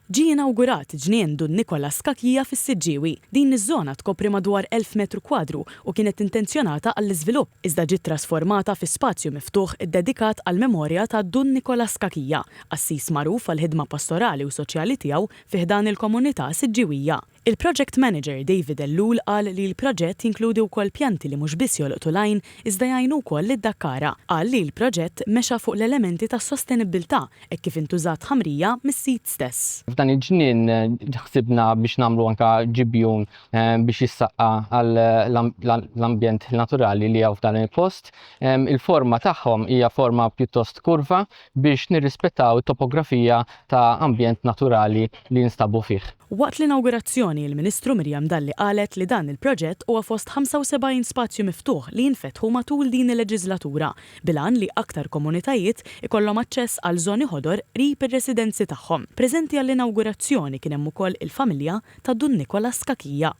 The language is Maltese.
Ġie inawgurat ġnien Dun Nikola Skakija fis-Siġġiewi. Din iż-żona tkopri madwar 1000 metru kwadru u kienet intenzjonata għall-iżvilupp iżda ġiet trasformata fi spazju miftuħ iddedikat għall-memorja ta' Dun Nikola Skakija, assis magħruf għall-ħidma pastorali u soċjali tiegħu fi ħdan il-komunità Siġġiewija. Il-Project Manager David Ellul qal li l-proġett jinkludi wkoll pjanti li mhux biss jolqtu lajn iżda jgħinu wkoll lid-Dakkara. Qal li l-proġett mexa fuq l-elementi ta' sostenibilità hekk kif intużat ħamrija mis-sit stess. F'dan il-ġnien ħsibna biex nagħmlu anke ġibjun biex jissaqqa għall-ambjent naturali li hawn f'dan il-post. Il-forma tagħhom hija forma pjuttost kurva biex nirrispettaw it-topografija ta' ambjent naturali li jinstabu fih. Waqt l-inaugurazzjoni il-Ministru Mirjam Dalli qalet li dan il-proġett huwa fost 75 spazju miftuħ li jinfetħu matul din il-leġislatura bilan li aktar komunitajiet ikollhom aċċess għal żoni ħodor qrib ir-residenzi tagħhom. Preżenti għall-inaugurazzjoni kien hemm ukoll il-familja ta' Dun Nikola Skakija.